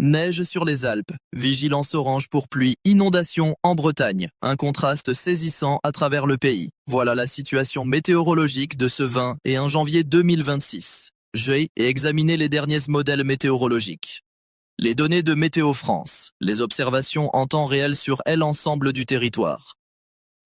Neige sur les Alpes, vigilance orange pour pluie, inondation en Bretagne. Un contraste saisissant à travers le pays. Voilà la situation météorologique de ce 20 et 1 janvier 2026. J'ai examiné les derniers modèles météorologiques. Les données de Météo France, les observations en temps réel sur l'ensemble du territoire.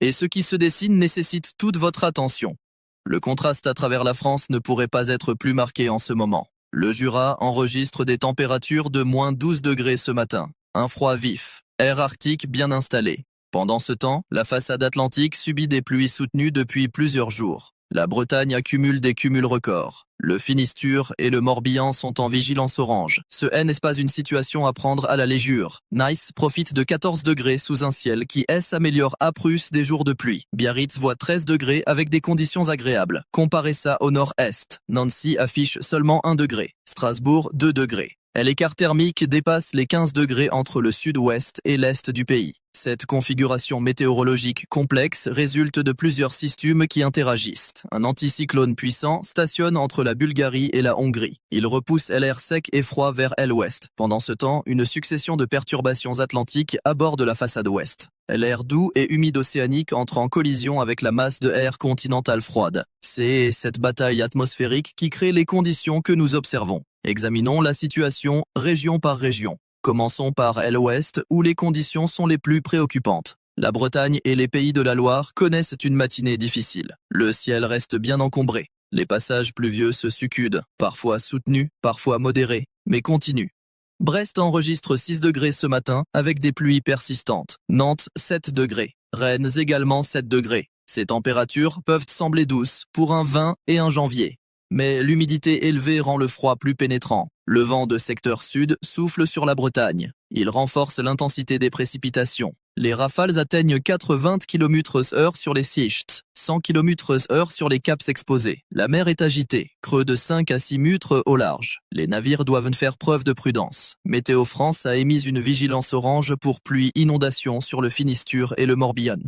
Et ce qui se dessine nécessite toute votre attention. Le contraste à travers la France ne pourrait pas être plus marqué en ce moment. Le Jura enregistre des températures de moins 12 degrés ce matin. Un froid vif, air arctique bien installé. Pendant ce temps, la façade atlantique subit des pluies soutenues depuis plusieurs jours. La Bretagne accumule des cumuls records. Le Finistère et le Morbihan sont en vigilance orange. Ce n'est pas une situation à prendre à la légère. Nice profite de 14 degrés sous un ciel qui s'améliore à Prusse des jours de pluie. Biarritz voit 13 degrés avec des conditions agréables. Comparez ça au nord-est. Nancy affiche seulement 1 degré. Strasbourg 2 degrés. L'écart thermique dépasse les 15 degrés entre le sud-ouest et l'est du pays. Cette configuration météorologique complexe résulte de plusieurs systèmes qui interagissent. Un anticyclone puissant stationne entre la Bulgarie et la Hongrie. Il repousse l'air sec et froid vers l'ouest. Pendant ce temps, une succession de perturbations atlantiques aborde la façade ouest. L'air doux et humide océanique entre en collision avec la masse de air continentale froide. C'est cette bataille atmosphérique qui crée les conditions que nous observons. Examinons la situation région par région. Commençons par l'ouest où les conditions sont les plus préoccupantes. La Bretagne et les pays de la Loire connaissent une matinée difficile. Le ciel reste bien encombré. Les passages pluvieux se succèdent, parfois soutenus, parfois modérés, mais continus. Brest enregistre 6 degrés ce matin avec des pluies persistantes. Nantes 7 degrés. Rennes également 7 degrés. Ces températures peuvent sembler douces pour un 20 et 1 janvier. Mais l'humidité élevée rend le froid plus pénétrant. Le vent de secteur sud souffle sur la Bretagne. Il renforce l'intensité des précipitations. Les rafales atteignent 80 km/h sur les Sichts, 100 km/h sur les caps exposés. La mer est agitée, creux de 5 à 6 mètres au large. Les navires doivent faire preuve de prudence. Météo France a émis une vigilance orange pour pluie inondation sur le Finistère et le Morbihan.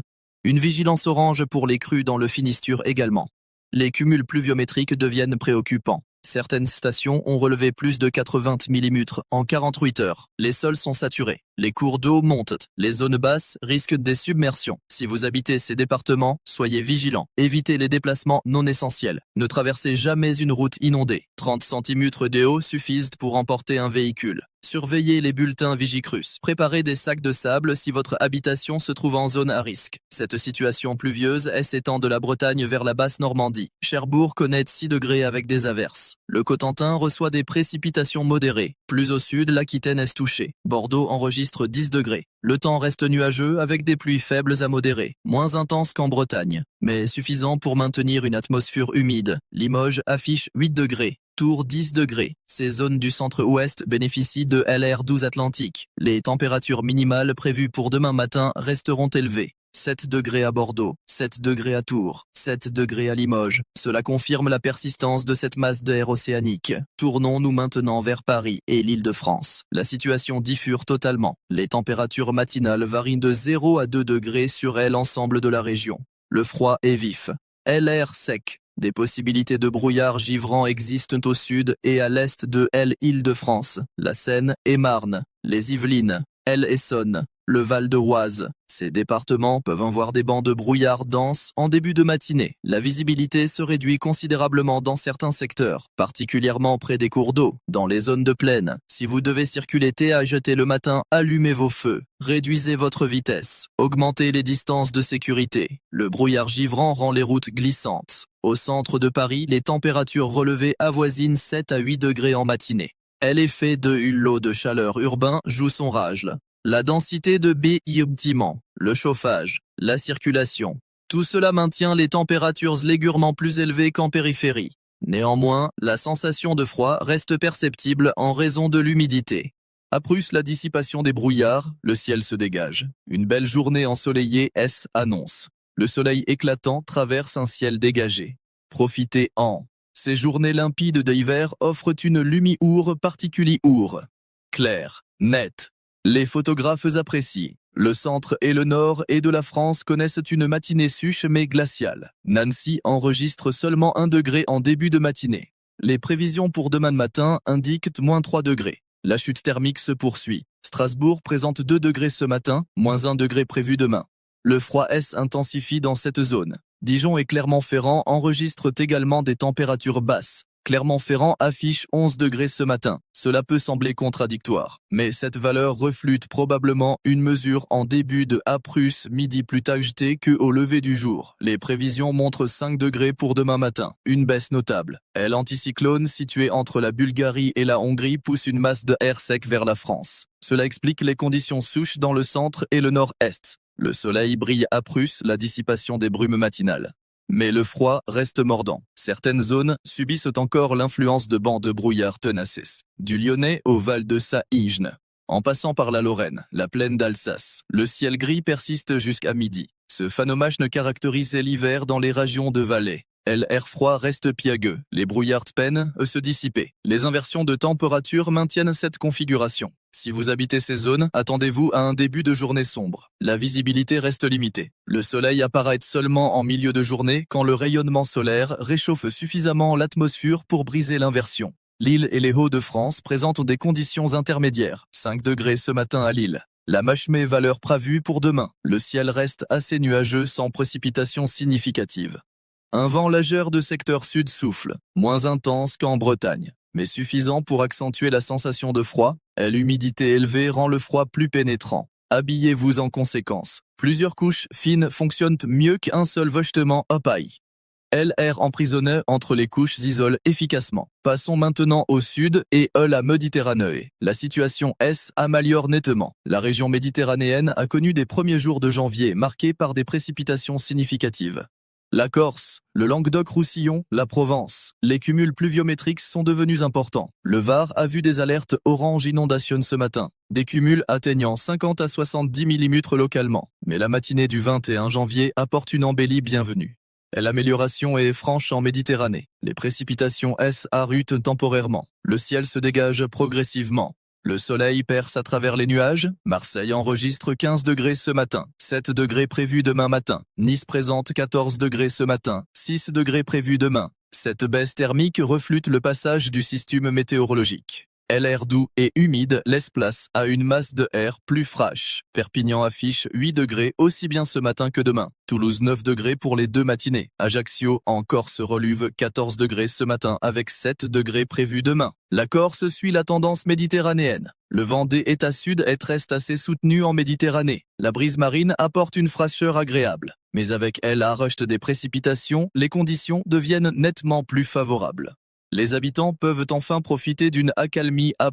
Une vigilance orange pour les crues dans le Finistère également. Les cumuls pluviométriques deviennent préoccupants. Certaines stations ont relevé plus de 80 mm en 48 heures. Les sols sont saturés. Les cours d'eau montent. Les zones basses risquent des submersions. Si vous habitez ces départements, soyez vigilants. Évitez les déplacements non essentiels. Ne traversez jamais une route inondée. 30 cm d'eau suffisent pour emporter un véhicule. Surveillez les bulletins Vigicruce. Préparez des sacs de sable si votre habitation se trouve en zone à risque. Cette situation pluvieuse s'étend de la Bretagne vers la basse Normandie. Cherbourg connaît 6 degrés avec des averses. Le Cotentin reçoit des précipitations modérées. Plus au sud, l'Aquitaine est touchée. Bordeaux enregistre 10 degrés. Le temps reste nuageux avec des pluies faibles à modérées, moins intenses qu'en Bretagne, mais suffisant pour maintenir une atmosphère humide. Limoges affiche 8 degrés. Tours 10 degrés. Ces zones du centre-ouest bénéficient de LR12 Atlantique. Les températures minimales prévues pour demain matin resteront élevées. 7 degrés à Bordeaux, 7 degrés à Tours, 7 degrés à Limoges. Cela confirme la persistance de cette masse d'air océanique. Tournons-nous maintenant vers Paris et l'Île-de-France. La situation diffère totalement. Les températures matinales varient de 0 à 2 degrés sur l'ensemble de la région. Le froid est vif. L'air sec. Des possibilités de brouillard givrant existent au sud et à l'est de l'Île-de-France, la Seine et Marne, les Yvelines, l'Essonne, le Val-d'Oise. Ces départements peuvent avoir des bancs de brouillard dense en début de matinée. La visibilité se réduit considérablement dans certains secteurs, particulièrement près des cours d'eau, dans les zones de plaine. Si vous devez circuler THT le matin, allumez vos feux, réduisez votre vitesse, augmentez les distances de sécurité. Le brouillard givrant rend les routes glissantes. Au centre de Paris, les températures relevées avoisinent 7 à 8 degrés en matinée. L'effet de hulot de chaleur urbain joue son rôle. La densité de bâtiments, le chauffage, la circulation, tout cela maintient les températures légèrement plus élevées qu'en périphérie. Néanmoins, la sensation de froid reste perceptible en raison de l'humidité. À Prusse, la dissipation des brouillards, le ciel se dégage. Une belle journée ensoleillée annonce. Le soleil éclatant traverse un ciel dégagé. Profitez-en. Ces journées limpides d'hiver offrent une lumière particulière. Claire, nette. Les photographes apprécient. Le centre et le nord et de la France connaissent une matinée sèche mais glaciale. Nancy enregistre seulement 1 degré en début de matinée. Les prévisions pour demain matin indiquent -3 degrés. La chute thermique se poursuit. Strasbourg présente 2 degrés ce matin, moins 1 degré prévu demain. Le froid s'intensifie dans cette zone. Dijon et Clermont-Ferrand enregistrent également des températures basses. Clermont-Ferrand affiche 11 degrés ce matin. Cela peut sembler contradictoire, mais cette valeur reflète probablement une mesure en début de A+, midi plus agitée que au lever du jour. Les prévisions montrent 5 degrés pour demain matin, une baisse notable. L'anticyclone situé entre la Bulgarie et la Hongrie pousse une masse de air sec vers la France. Cela explique les conditions souches dans le centre et le nord-est. Le soleil brille à la dissipation des brumes matinales. Mais le froid reste mordant. Certaines zones subissent encore l'influence de bancs de brouillard tenaces. Du Lyonnais au Val de Saïgne, en passant par la Lorraine, la plaine d'Alsace, le ciel gris persiste jusqu'à midi. Ce phénomène caractérise l'hiver dans les régions de Valais. L'air froid reste piagueux, les brouillards peinent à se dissiper. Les inversions de température maintiennent cette configuration. Si vous habitez ces zones, attendez-vous à un début de journée sombre. La visibilité reste limitée. Le soleil apparaît seulement en milieu de journée quand le rayonnement solaire réchauffe suffisamment l'atmosphère pour briser l'inversion. L'île et les Hauts-de-France présentent des conditions intermédiaires. 5 degrés ce matin à Lille. La Machmé valeur prévue pour demain. Le ciel reste assez nuageux sans précipitations significatives. Un vent légère de secteur sud souffle, moins intense qu'en Bretagne, mais suffisant pour accentuer la sensation de froid. L'humidité élevée rend le froid plus pénétrant. Habillez-vous en conséquence. Plusieurs couches fines fonctionnent mieux qu'un seul vêtement opaque. L'air emprisonné entre les couches s'isole efficacement. Passons maintenant au sud et la Méditerranée. La situation s'améliore nettement. La région méditerranéenne a connu des premiers jours de janvier marqués par des précipitations significatives. La Corse, le Languedoc-Roussillon, la Provence, les cumuls pluviométriques sont devenus importants. Le Var a vu des alertes orange inondation ce matin, des cumuls atteignant 50 à 70 mm localement. Mais la matinée du 21 janvier apporte une embellie bienvenue. L'amélioration est franche en Méditerranée. Les précipitations s'arrêtent temporairement. Le ciel se dégage progressivement. Le soleil perce à travers les nuages. Marseille enregistre 15 degrés ce matin, 7 degrés prévus demain matin. Nice présente 14 degrés ce matin, 6 degrés prévus demain. Cette baisse thermique reflète le passage du système météorologique. L'air doux et humide laisse place à une masse de air plus fraîche. Perpignan affiche 8 degrés aussi bien ce matin que demain. Toulouse 9 degrés pour les 2 matinées. Ajaccio en Corse relève 14 degrés ce matin avec 7 degrés prévus demain. La Corse suit la tendance méditerranéenne. Le vent des États sud reste assez soutenu en Méditerranée. La brise marine apporte une fraîcheur agréable. Mais avec elle arrache des précipitations, les conditions deviennent nettement plus favorables. Les habitants peuvent enfin profiter d'une accalmie à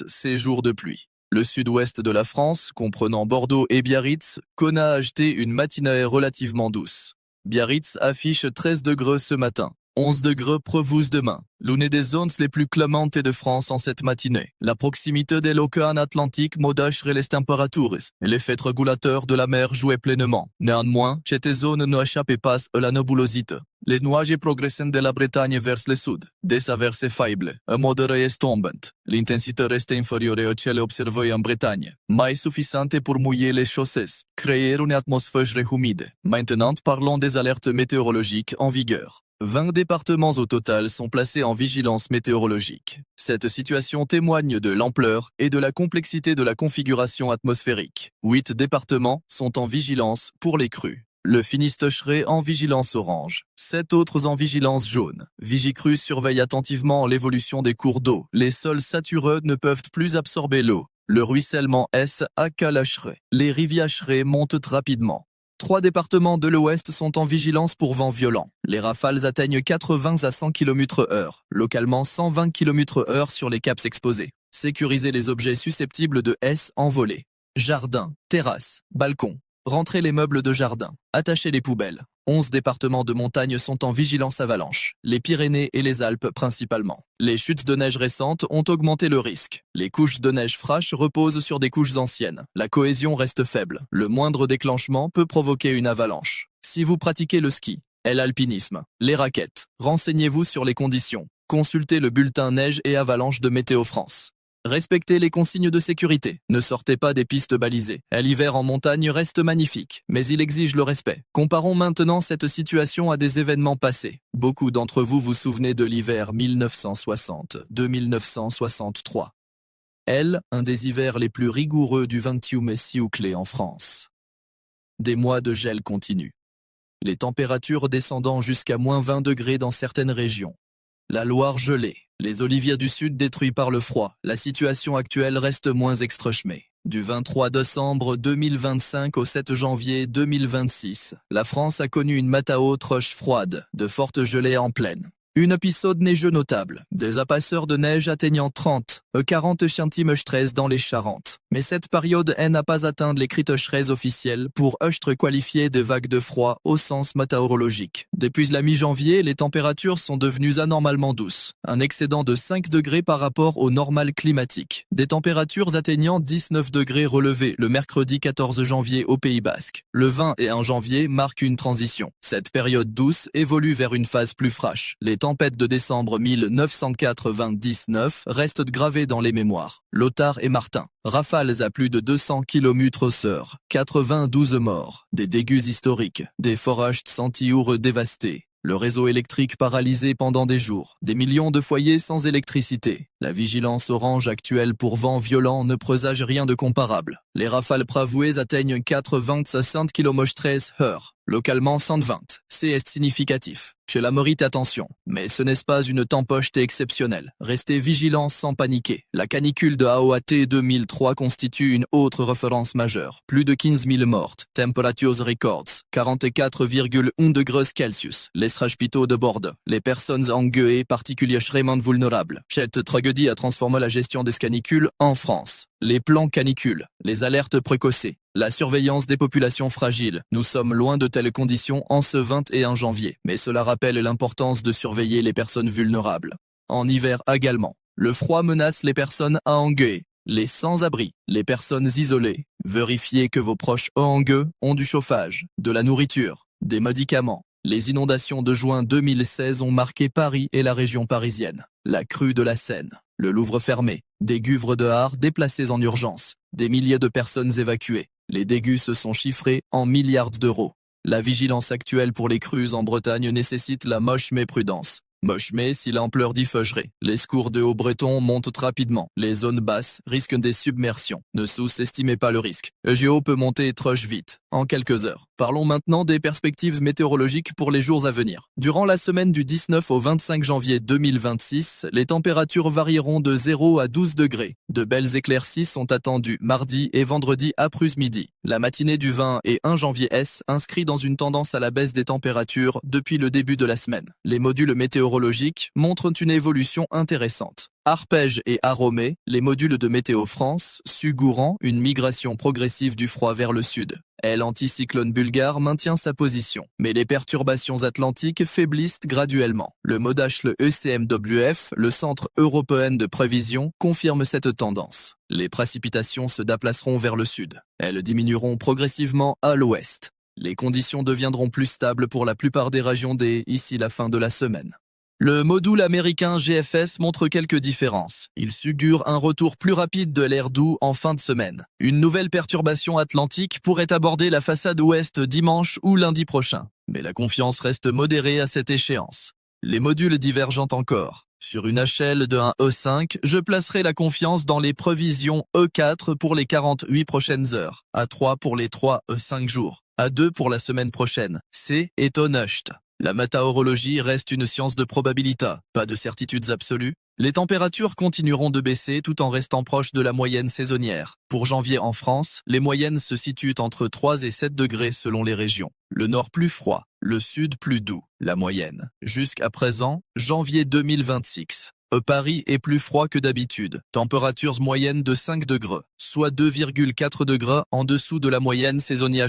ces jours de pluie. Le sud-ouest de la France, comprenant Bordeaux et Biarritz, connaît acheté une matinée relativement douce. Biarritz affiche 13 degrés ce matin, 11 degrés prévus demain. L'une des zones les plus clémentes de France en cette matinée. La proximité de l'océan Atlantique modérerait les températures et l'effet régulateur de la mer jouait pleinement. Néanmoins, cette zone ne échappait pas à la nébulosité. Les nuages progressent de la Bretagne vers le sud. Des averses faibles, un modéré est tombante. L'intensité reste inférieure au ciel observé en Bretagne, mais suffisante pour mouiller les chaussées, créer une atmosphère humide. Maintenant, parlons des alertes météorologiques en vigueur. 20 départements au total sont placés en vigilance météorologique. Cette situation témoigne de l'ampleur et de la complexité de la configuration atmosphérique. 8 départements sont en vigilance pour les crues. Le Finistère en vigilance orange, 7 autres en vigilance jaune. Vigicru surveille attentivement l'évolution des cours d'eau. Les sols satureux ne peuvent plus absorber l'eau. Le ruissellement accalacherait. Les rivières montent rapidement. 3 départements de l'Ouest sont en vigilance pour vent violent. Les rafales atteignent 80 à 100 km/h, localement 120 km/h sur les caps exposés. Sécurisez les objets susceptibles de envoler. Jardin, terrasse, balcon. Rentrez les meubles de jardin. Attachez les poubelles. 11 départements de montagne sont en vigilance avalanche. Les Pyrénées et les Alpes principalement. Les chutes de neige récentes ont augmenté le risque. Les couches de neige fraîche reposent sur des couches anciennes. La cohésion reste faible. Le moindre déclenchement peut provoquer une avalanche. Si vous pratiquez le ski, l'alpinisme, les raquettes, renseignez-vous sur les conditions. Consultez le bulletin neige et avalanche de Météo France. Respectez les consignes de sécurité. Ne sortez pas des pistes balisées. L'hiver en montagne reste magnifique, mais il exige le respect. Comparons maintenant cette situation à des événements passés. Beaucoup d'entre vous vous souvenez de l'hiver 1960-1963. Un des hivers les plus rigoureux du XXe siècle en France. Des mois de gel continuent. Les températures descendant jusqu'à -20 degrés dans certaines régions. La Loire gelée, les oliviers du sud détruits par le froid. La situation actuelle reste moins extrêmée. Du 23 décembre 2025 au 7 janvier 2026, la France a connu une météo troche froide, de fortes gelées en plaine. Un épisode neigeux notable, des épaisseurs de neige atteignant 30 à 40 cm dans les Charentes. Mais cette période n'a pas atteint les critères officiels pour être qualifiée de vague de froid au sens météorologique. Depuis la mi-janvier, les températures sont devenues anormalement douces, un excédent de 5 degrés par rapport au normal climatique. Des températures atteignant 19 degrés relevées le mercredi 14 janvier au Pays Basque. Le 20 et 1 janvier marquent une transition. Cette période douce évolue vers une phase plus fraîche. Les tempêtes de décembre 1999 restent gravées dans les mémoires. Lothar et Martin. Rafales à plus de 200 km/h. 92 morts. Des dégâts historiques. Des forages centiures dévastés. Le réseau électrique paralysé pendant des jours. Des millions de foyers sans électricité. La vigilance orange actuelle pour vents violents ne présage rien de comparable. Les rafales prévues atteignent 4,25 km/h. Localement 120. C'est significatif. Chez la mérite attention. Mais ce n'est pas une tempête exceptionnelle. Restez vigilants sans paniquer. La canicule de AOAT 2003 constitue une autre référence majeure. Plus de 15 000 mortes. Temperatures records. 44,1 degrés Celsius. Les hospitaux de Bordeaux. Les personnes engagées particulièrement vulnérables. Cette tragédie a transformé la gestion des canicules en France. Les plans canicules. Les alertes précoces. La surveillance des populations fragiles. Nous sommes loin de telles conditions en ce 21 janvier, mais cela rappelle l'importance de surveiller les personnes vulnérables. En hiver également, le froid menace les personnes à Angueux, les sans-abri, les personnes isolées. Vérifiez que vos proches à Angueux ont du chauffage, de la nourriture, des médicaments. Les inondations de juin 2016 ont marqué Paris et la région parisienne. La crue de la Seine, le Louvre fermé, des guvres de Har déplacés en urgence, des milliers de personnes évacuées. Les dégâts se sont chiffrés en milliards d'euros. La vigilance actuelle pour les crues en Bretagne nécessite la moche mais prudence. Moche mais si l'ampleur diffuserait. Les secours de Haut-Breton montent rapidement. Les zones basses risquent des submersions. Ne sous-estimez pas le risque. Géo peut monter trop vite, en quelques heures. Parlons maintenant des perspectives météorologiques pour les jours à venir. Durant la semaine du 19 au 25 janvier 2026, les températures varieront de 0 à 12 degrés. De belles éclaircies sont attendues mardi et vendredi après-midi. La matinée du 20 et 1 janvier inscrit dans une tendance à la baisse des températures depuis le début de la semaine. Les modules météorologiques montrent une évolution intéressante. Arpège et Aromé, les modules de Météo France, suggurant une migration progressive du froid vers le sud. L'anticyclone bulgare maintient sa position, mais les perturbations atlantiques faiblissent graduellement. Le MODACH, le ECMWF, le Centre européen de prévision, confirme cette tendance. Les précipitations se déplaceront vers le sud. Elles diminueront progressivement à l'ouest. Les conditions deviendront plus stables pour la plupart des régions d'ici la fin de la semaine. Le module américain GFS montre quelques différences. Il suggère un retour plus rapide de l'air doux en fin de semaine. Une nouvelle perturbation atlantique pourrait aborder la façade ouest dimanche ou lundi prochain. Mais la confiance reste modérée à cette échéance. Les modules divergent encore. Sur une échelle de 1 à 5, je placerai la confiance dans les prévisions E4 pour les 48 prochaines heures, A3 pour les 3 à 5 jours, A2 pour la semaine prochaine, C est honnête. La météorologie reste une science de probabilité, pas de certitudes absolues. Les températures continueront de baisser tout en restant proches de la moyenne saisonnière. Pour janvier en France, les moyennes se situent entre 3 et 7 degrés selon les régions. Le nord plus froid, le sud plus doux, la moyenne. Jusqu'à présent, janvier 2026. Paris est plus froid que d'habitude. Températures moyennes de 5 degrés, soit 2,4 degrés en dessous de la moyenne saisonnière.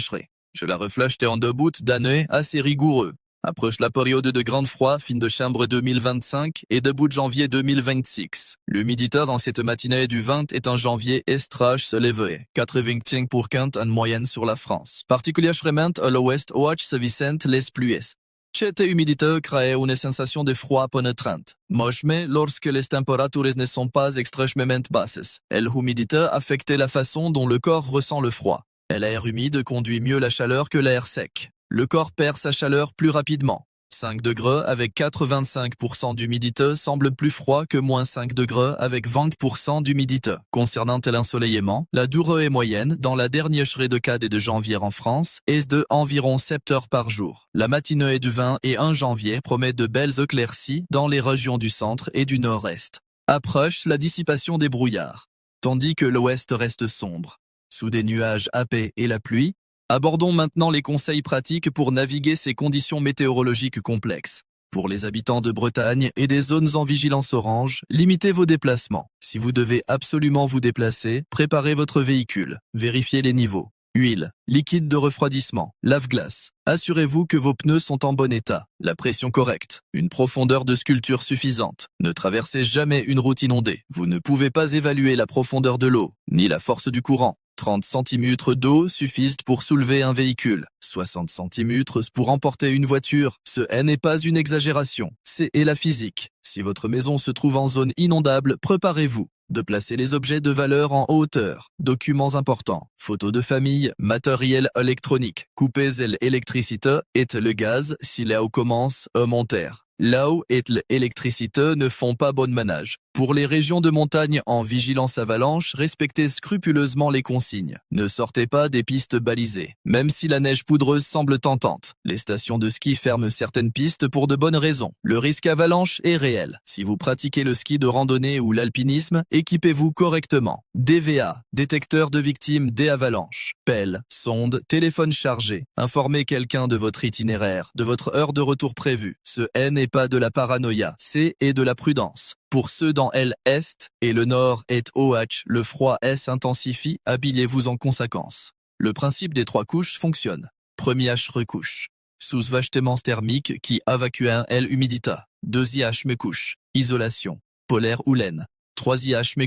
Je la reflète en début d'année assez rigoureux. Approche la période de grand froid, fin de chambre 2025 et début de janvier 2026. L'humidité dans cette matinée du 20 est en janvier estrage se lever, 85% en moyenne sur la France. Particulièrement à l'ouest, ouach se vicente les pluies. Cette humidité crée une sensation de froid pénétrante. Moche mais lorsque les températures ne sont pas extrêmement basses. L'humidité affecte la façon dont le corps ressent le froid. L'air humide conduit mieux la chaleur que l'air sec. Le corps perd sa chaleur plus rapidement. 5 degrés avec 85% d'humidité semble plus froid que moins 5 degrés avec 20% d'humidité. Concernant l'ensoleillement, la durée moyenne dans la dernière décade de janvier en France est de environ 7 heures par jour. La matinée du 20 et 1 janvier promet de belles éclaircies dans les régions du centre et du nord-est. Approche la dissipation des brouillards, tandis que l'ouest reste sombre. Sous des nuages épais et la pluie, abordons maintenant les conseils pratiques pour naviguer ces conditions météorologiques complexes. Pour les habitants de Bretagne et des zones en vigilance orange, limitez vos déplacements. Si vous devez absolument vous déplacer, préparez votre véhicule. Vérifiez les niveaux. Huile, liquide de refroidissement, lave-glace. Assurez-vous que vos pneus sont en bon état. La pression correcte. Une profondeur de sculpture suffisante. Ne traversez jamais une route inondée. Vous ne pouvez pas évaluer la profondeur de l'eau, ni la force du courant. 30 cm d'eau suffisent pour soulever un véhicule. 60 cm pour emporter une voiture. Ce n'est pas une exagération, c'est la physique. Si votre maison se trouve en zone inondable, préparez-vous de placer les objets de valeur en hauteur. Documents importants, photos de famille, matériel électronique, coupez l'électricité et le gaz si là où commence monter. L'eau et l'électricité ne font pas bon ménage. Pour les régions de montagne en vigilance avalanche, respectez scrupuleusement les consignes. Ne sortez pas des pistes balisées, même si la neige poudreuse semble tentante. Les stations de ski ferment certaines pistes pour de bonnes raisons. Le risque avalanche est réel. Si vous pratiquez le ski de randonnée ou l'alpinisme, équipez-vous correctement. DVA, détecteur de victimes des avalanches. Pelle, sonde, téléphone chargé. Informez quelqu'un de votre itinéraire, de votre heure de retour prévue. Ce n'est pas de la paranoïa, c'est de la prudence. Pour ceux dans l'Est et le Nord et OH, le froid s'intensifie, habillez-vous en conséquence. Le principe des 3 couches fonctionne. Premier recouche. Sous vêtements thermiques qui évacuent l'humidité. 2 couche. Isolation. Polaire ou laine. 3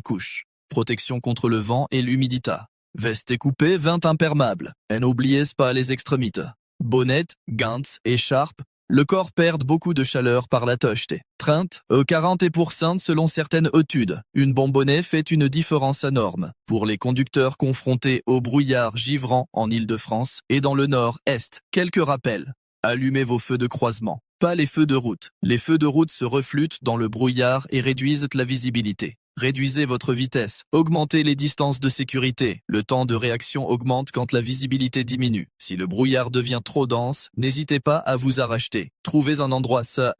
couche. Protection contre le vent et l'humidité. Veste coupée, 20 imperméable. Et n'oubliez pas les extrémités. Bonnet, gants, écharpe. Le corps perd beaucoup de chaleur par la tocheté. 30 à 40% selon certaines études. Une bonbonnette fait une différence énorme. Pour les conducteurs confrontés au brouillard givrant en Île-de-France et dans le nord-est, quelques rappels. Allumez vos feux de croisement, pas les feux de route. Les feux de route se reflutent dans le brouillard et réduisent la visibilité. Réduisez votre vitesse, augmentez les distances de sécurité. Le temps de réaction augmente quand la visibilité diminue. Si le brouillard devient trop dense, n'hésitez pas à vous arracher. Trouvez un endroit sûr.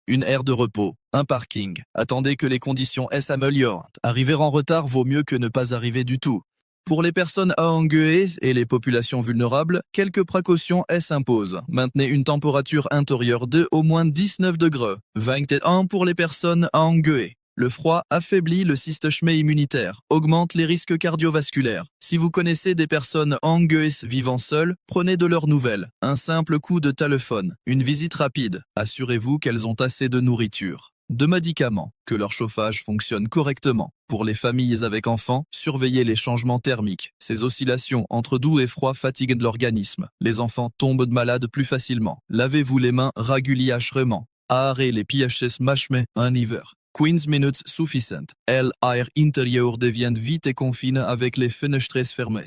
Une aire de repos, un parking. Attendez que les conditions s'améliorent. Arriver en retard vaut mieux que ne pas arriver du tout. Pour les personnes engagées et les populations vulnérables, quelques précautions s'imposent. Maintenez une température intérieure de au moins 19 degrés. 21 pour les personnes engagées. Le froid affaiblit le système immunitaire, augmente les risques cardiovasculaires. Si vous connaissez des personnes engagées vivant seules, prenez de leurs nouvelles. Un simple coup de téléphone, une visite rapide. Assurez-vous qu'elles ont assez de nourriture, de médicaments, que leur chauffage fonctionne correctement. Pour les familles avec enfants, surveillez les changements thermiques. Ces oscillations entre doux et froid fatiguent l'organisme. Les enfants tombent malades plus facilement. Lavez-vous les mains régulièrement. Aérez les pièces mâchées en hiver. 15 minutes suffisantes. L'air intérieur devient vite confiné avec les fenêtres fermées.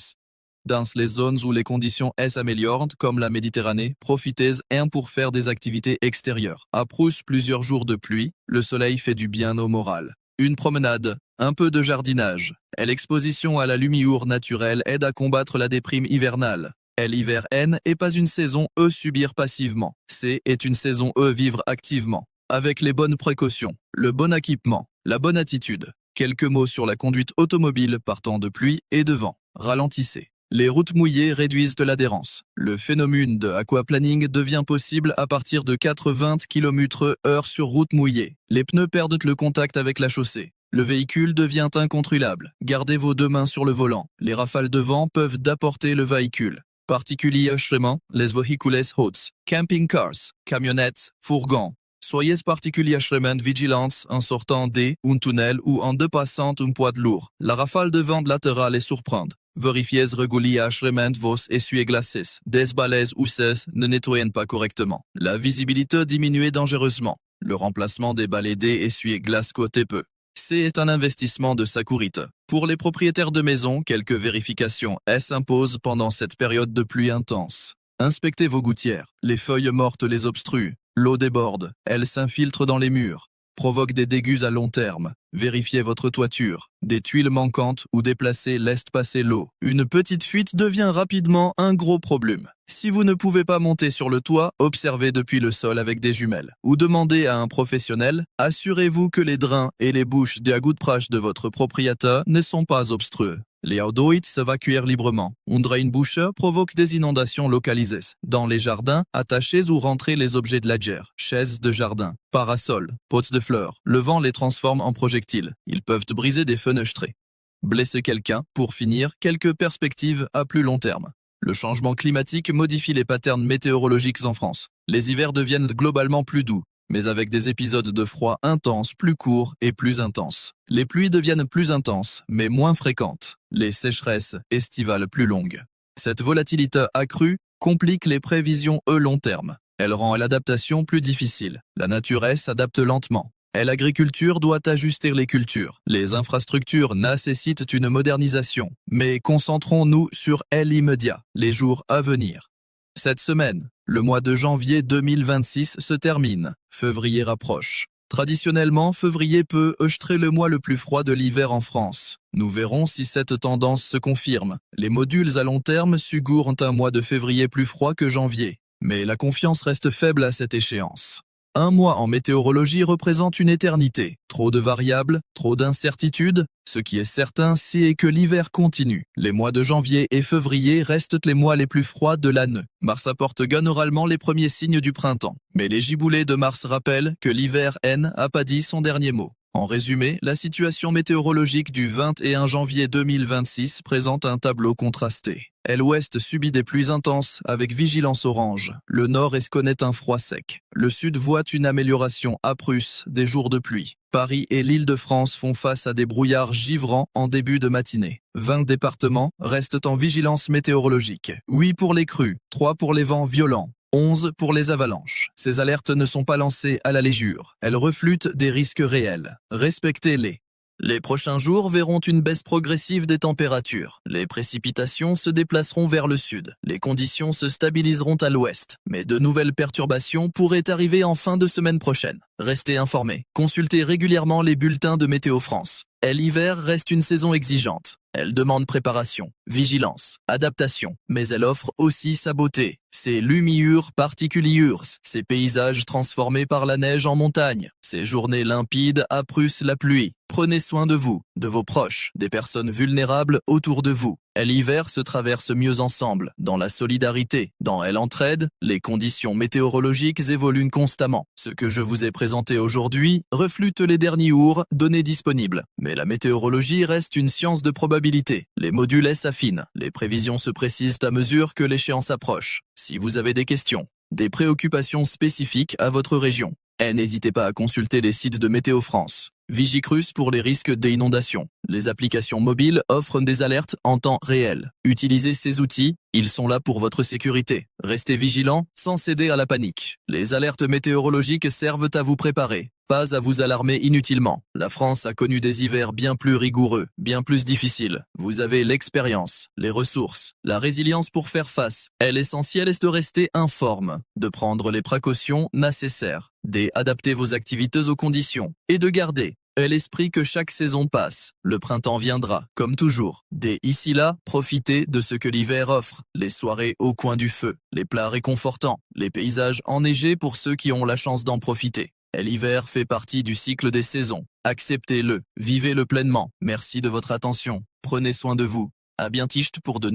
Dans les zones où les conditions s'améliorent, comme la Méditerranée, profitez-en pour faire des activités extérieures. Après plusieurs jours de pluie, le soleil fait du bien au moral. Une promenade, un peu de jardinage, et l'exposition à la lumière naturelle aide à combattre la déprime hivernale. L'hiver n'est pas une saison subir passivement, c'est une saison vivre activement. Avec les bonnes précautions, le bon équipement, la bonne attitude. Quelques mots sur la conduite automobile partant de pluie et de vent. Ralentissez. Les routes mouillées réduisent de l'adhérence. Le phénomène de aquaplaning devient possible à partir de 80 km/h sur route mouillée. Les pneus perdent le contact avec la chaussée. Le véhicule devient incontrôlable. Gardez vos 2 mains sur le volant. Les rafales de vent peuvent apporter le véhicule. Particulièrement les véhicules hauts, camping-cars, camionnettes, fourgons. Soyez particulièrement vigilants en sortant d'un tunnel ou en dépassant un poids lourd. La rafale de vent latérale est surprendre. Vérifiez régulièrement vos essuie-glaces. Des balaises ou cesses ne nettoient pas correctement. La visibilité diminue dangereusement. Le remplacement des balais d'essuie-glaces côté peu. C'est un investissement de sécurité. Pour les propriétaires de maisons, quelques vérifications s'imposent pendant cette période de pluie intense. Inspectez vos gouttières. Les feuilles mortes les obstruent. L'eau déborde, elle s'infiltre dans les murs, provoque des dégâts à long terme. Vérifiez votre toiture. Des tuiles manquantes ou déplacées laissent passer l'eau. Une petite fuite devient rapidement un gros problème. Si vous ne pouvez pas monter sur le toit, observez depuis le sol avec des jumelles ou demandez à un professionnel. Assurez-vous que les drains et les bouches d'égouttage de votre propriétaire ne sont pas obstrués. Les eaux d'eau s'évacuent librement. Un drain-boucheur provoque des inondations localisées. Dans les jardins, attachez ou rentrez les objets de la gère, chaises de jardin, parasols, pots de fleurs. Le vent les transforme en projectiles. Ils peuvent briser des fenêtres. Blesser quelqu'un. Pour finir, quelques perspectives à plus long terme. Le changement climatique modifie les patterns météorologiques en France. Les hivers deviennent globalement plus doux, mais avec des épisodes de froid intenses, plus courts et plus intenses. Les pluies deviennent plus intenses, mais moins fréquentes. Les sécheresses estivales plus longues. Cette volatilité accrue complique les prévisions long terme. Elle rend l'adaptation plus difficile. La nature s'adapte lentement. L'agriculture doit ajuster les cultures. Les infrastructures nécessitent une modernisation. Mais concentrons-nous sur l'immédiat, les jours à venir. Cette semaine, le mois de janvier 2026 se termine. Février rapproche. Traditionnellement, février peut être le mois le plus froid de l'hiver en France. Nous verrons si cette tendance se confirme. Les modules à long terme suggèrent un mois de février plus froid que janvier. Mais la confiance reste faible à cette échéance. Un mois en météorologie représente une éternité. Trop de variables, trop d'incertitudes. Ce qui est certain, c'est que l'hiver continue. Les mois de janvier et février restent les mois les plus froids de l'année. Mars apporte généralement les premiers signes du printemps. Mais les giboulées de Mars rappellent que l'hiver n'a pas dit son dernier mot. En résumé, la situation météorologique du 21 janvier 2026 présente un tableau contrasté. L'ouest subit des pluies intenses avec vigilance orange. Le nord-est connaît un froid sec. Le sud voit une amélioration âpre des jours de pluie. Paris et l'Île-de-France font face à des brouillards givrants en début de matinée. 20 départements restent en vigilance météorologique. 8 pour les crues, 3 pour les vents violents. 11 pour les avalanches. Ces alertes ne sont pas lancées à la légère. Elles reflutent des risques réels. Respectez-les. Les prochains jours verront une baisse progressive des températures. Les précipitations se déplaceront vers le sud. Les conditions se stabiliseront à l'ouest. Mais de nouvelles perturbations pourraient arriver en fin de semaine prochaine. Restez informés. Consultez régulièrement les bulletins de Météo France. L'hiver reste une saison exigeante. Elle demande préparation, vigilance, adaptation, mais elle offre aussi sa beauté. Ses lumières particulières, ses paysages transformés par la neige en montagne, ses journées limpides âpres la pluie. Prenez soin de vous, de vos proches, des personnes vulnérables autour de vous. L'hiver se traverse mieux ensemble, dans la solidarité, dans l'entraide. Les conditions météorologiques évoluent constamment. Ce que je vous ai présenté aujourd'hui reflète les derniers jours données disponibles. Mais la météorologie reste une science de probabilité. Les modules s'affinent, les prévisions se précisent à mesure que l'échéance approche. Si vous avez des questions, des préoccupations spécifiques à votre région, n'hésitez pas à consulter les sites de Météo France. Vigicruce pour les risques d'inondation. Les applications mobiles offrent des alertes en temps réel. Utilisez ces outils, ils sont là pour votre sécurité. Restez vigilants sans céder à la panique. Les alertes météorologiques servent à vous préparer, pas à vous alarmer inutilement. La France a connu des hivers bien plus rigoureux, bien plus difficiles. Vous avez l'expérience, les ressources, la résilience pour faire face. L'essentiel est de rester informe, de prendre les précautions nécessaires, d'adapter vos activités aux conditions et de garder l'esprit que chaque saison passe. Le printemps viendra, comme toujours. Dès ici là, profitez de ce que l'hiver offre. Les soirées au coin du feu, les plats réconfortants, les paysages enneigés pour ceux qui ont la chance d'en profiter. L'hiver fait partie du cycle des saisons. Acceptez-le, vivez-le pleinement. Merci de votre attention. Prenez soin de vous. À bientôt pour de